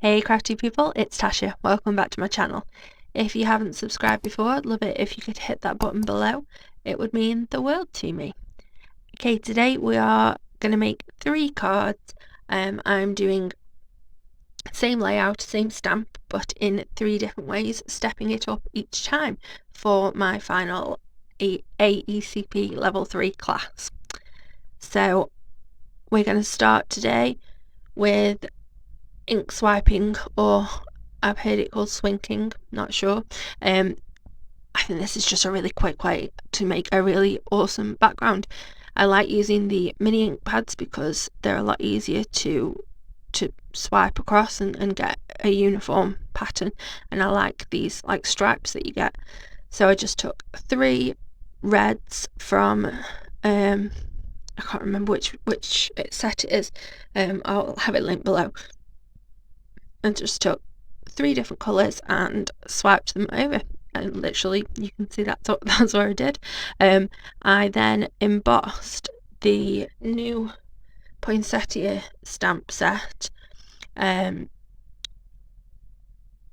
Hey crafty people, it's Tasha. Welcome back to my channel. If you haven't subscribed before, I'd love it if you could hit that button below. It would mean the world to me. Okay, today we are going to make 3 cards. I'm doing same layout, same stamp, but in 3 different ways, stepping it up each time for my final AECP level 3 class. So we're going to start today with ink swiping, or I've heard it called swinking, not sure. I think this is just a really quick way to make a really awesome background. I like using the mini ink pads because they're a lot easier to swipe across and get a uniform pattern, and I like these like stripes that you get. So I just took 3 reds from I can't remember which set it is. I'll have it linked below. And just took 3 different colours and swiped them over, and literally you can see that's what I did. I then embossed the new poinsettia stamp set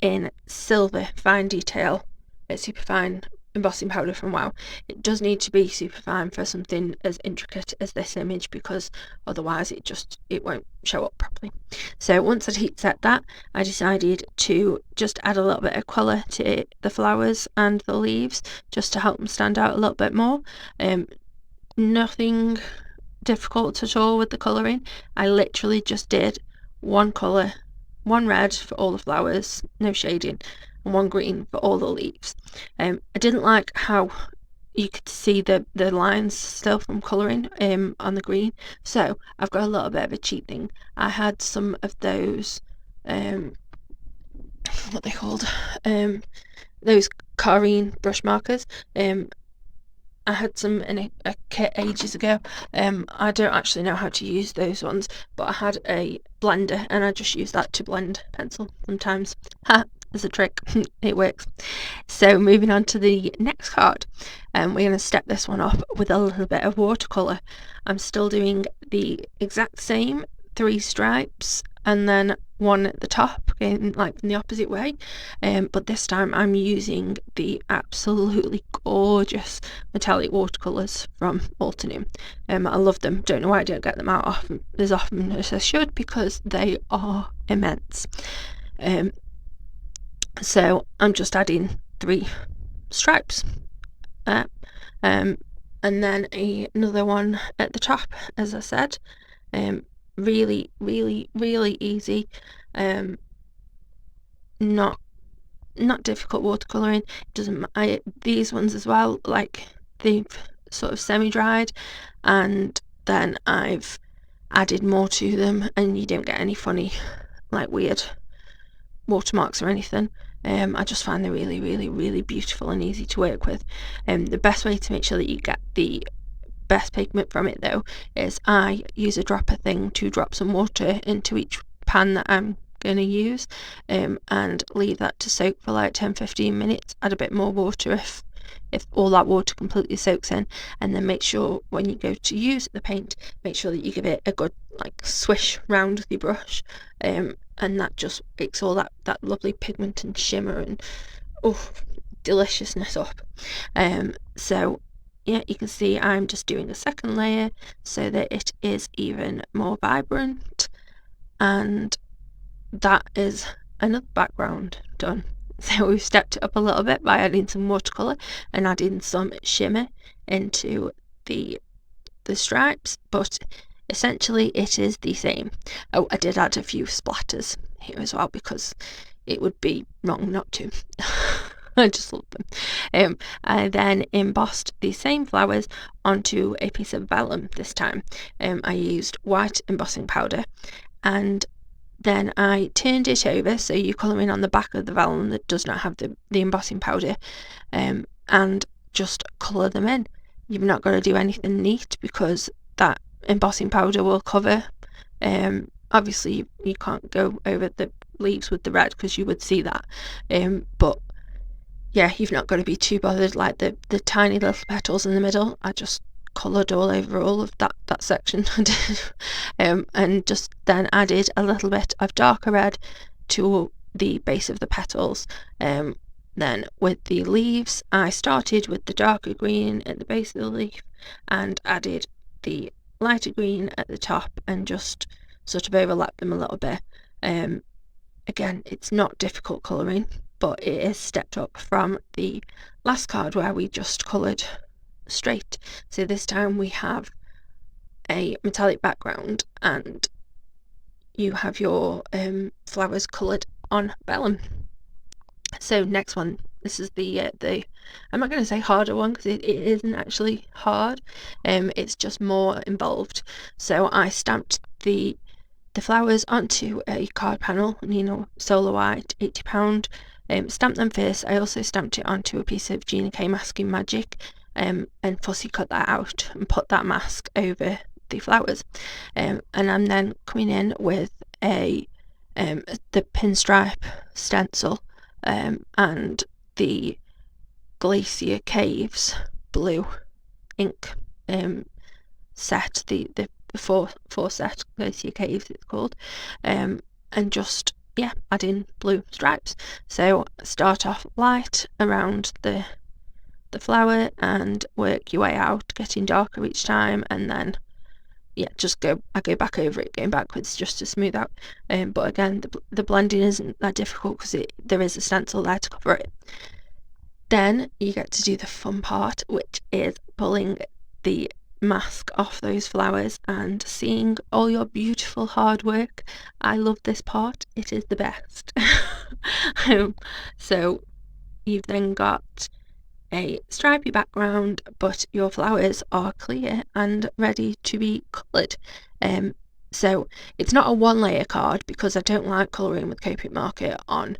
in silver fine detail, super fine embossing powder from Wow. It does need to be super fine for something as intricate as this image, because otherwise it won't show up properly. So once I'd heat set that, I decided to just add a little bit of colour to the flowers and the leaves, just to help them stand out a little bit more. Nothing difficult at all with the colouring. I literally just did 1 colour, 1 red for all the flowers, no shading, and 1 green for all the leaves. I didn't like how you could see the lines still from colouring on the green, so I've got a little bit of a cheat thing. I had some of those what they called, those Carine brush markers. I had some in a kit ages ago. I don't actually know how to use those ones, but I had a blender and I just use that to blend pencil sometimes. Ha! As a trick. It works. So moving on to the next card, we're going to step this one up with a little bit of watercolour. I'm still doing the exact same 3 stripes and then 1 at the top, again like in the opposite way, but this time I'm using the absolutely gorgeous metallic watercolours from Altenew. I love them. Don't know why I don't get them out as often as I should, because they are immense. So I'm just adding 3 stripes, and then another one at the top, as I said. Really easy, not difficult watercolouring. These ones as well, like they've sort of semi-dried, and then I've added more to them, and you don't get any funny like weird watermarks or anything. I just find they're really beautiful and easy to work with. The best way to make sure that you get the best pigment from it though is I use a dropper thing to drop some water into each pan that I'm going to use, and leave that to soak for like 10-15 minutes. Add a bit more water if all that water completely soaks in, and then make sure when you go to use the paint, make sure that you give it a good like swish round with your brush, and that just picks all that lovely pigment and shimmer and deliciousness up. So yeah, you can see I'm just doing a second layer so that it is even more vibrant, and that is another background done. So we've stepped it up a little bit by adding some watercolour and adding some shimmer into the stripes, but essentially it is the same. Oh, I did add a few splatters here as well, because it would be wrong not to. I just love them. I then embossed the same flowers onto a piece of vellum this time. I used white embossing powder, and then I turned it over so you colour in on the back of the vellum that does not have the embossing powder, and just colour them in. You've not got to do anything neat, because that embossing powder will cover. Obviously you can't go over the leaves with the red, because you would see that, but yeah, you've not got to be too bothered. Like the tiny little petals in the middle, I just coloured all over all of that section. And just then added a little bit of darker red to the base of the petals. Then with the leaves, I started with the darker green at the base of the leaf and added the lighter green at the top and just sort of overlapped them a little bit. Again, it's not difficult colouring, but it is stepped up from the last card where we just coloured straight. So this time we have a metallic background and you have your flowers coloured on vellum. So next one, this is the I'm not going to say harder one because it isn't actually hard, it's just more involved. So I stamped the flowers onto a card panel, Solar White, £80. Stamped them first. I also stamped it onto a piece of Gina K masking magic, and fussy cut that out and put that mask over the flowers. And I'm then coming in with the pinstripe stencil and the Glacier Caves blue ink set, the four set Glacier Caves it's called, and just add in blue stripes. So start off light around the flower and work your way out, getting darker each time, and then I go back over it, going backwards just to smooth out. But again, the blending isn't that difficult because there is a stencil there to cover it. Then you get to do the fun part, which is pulling the mask off those flowers and seeing all your beautiful hard work. I love this part, it is the best. So you've then got a stripy background, but your flowers are clear and ready to be coloured. So it's not a one layer card because I don't like colouring with Copic Marker on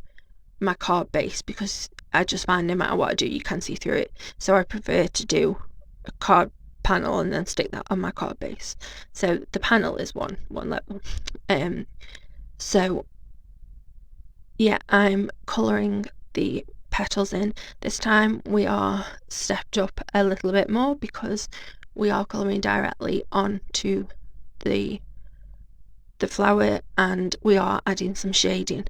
my card base because I just find no matter what I do you can see through it. So I prefer to do a card panel and then stick that on my card base. So the panel is one level. So yeah, I'm colouring the petals in. This time we are stepped up a little bit more because we are colouring directly onto the flower and we are adding some shading.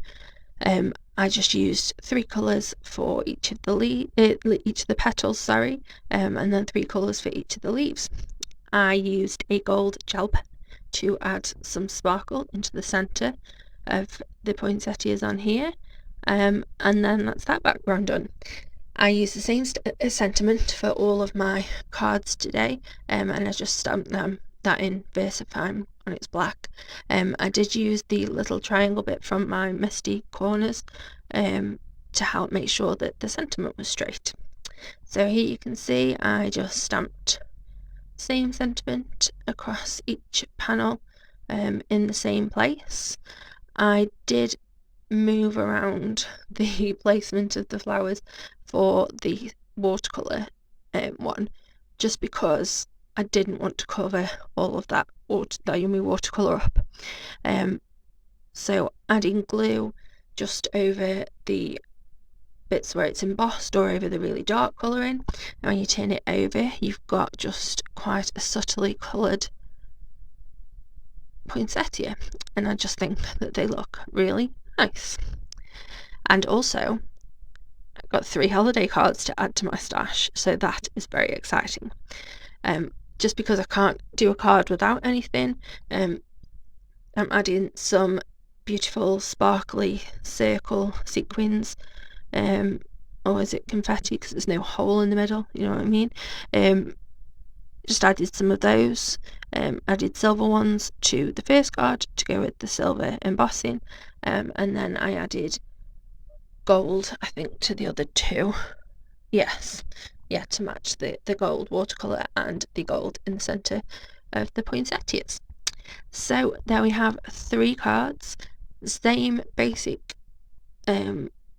I just used 3 colours for each of the petals, and then 3 colours for each of the leaves. I used a gold gel pen to add some sparkle into the centre of the poinsettias on here, and then that's that background done. I used the same sentiment for all of my cards today, and I just stamped that in VersaFine on its black. I did use the little triangle bit from my Misty corners to help make sure that the sentiment was straight. So here you can see I just stamped same sentiment across each panel in the same place. I did move around the placement of the flowers for the watercolour one, just because I didn't want to cover all of that yummy watercolour up. So adding glue just over the bits where it's embossed or over the really dark colouring, and when you turn it over you've got just quite a subtly coloured poinsettia, and I just think that they look really nice. And also I've got 3 holiday cards to add to my stash, so that is very exciting. Just because I can't do a card without anything, I'm adding some beautiful sparkly circle sequins, or is it confetti because there's no hole in the middle, you know what I mean? Just added some of those, added silver ones to the first card to go with the silver embossing, and then I added gold, I think, to the other 2. Yes, yeah, to match the gold watercolour and the gold in the centre of the poinsettias. So there we have 3 cards, same basic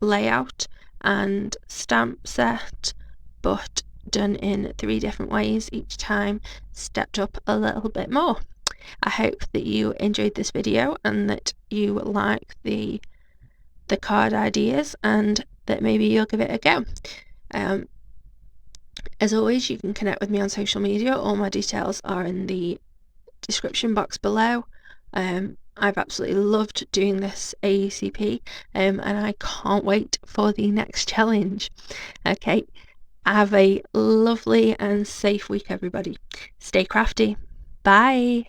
layout and stamp set, but done in 3 different ways, each time stepped up a little bit more. I hope that you enjoyed this video and that you like the card ideas and that maybe you'll give it a go. As always, you can connect with me on social media. All my details are in the description box below. I've absolutely loved doing this AECP, and I can't wait for the next challenge. Okay, have a lovely and safe week, everybody. Stay crafty. Bye.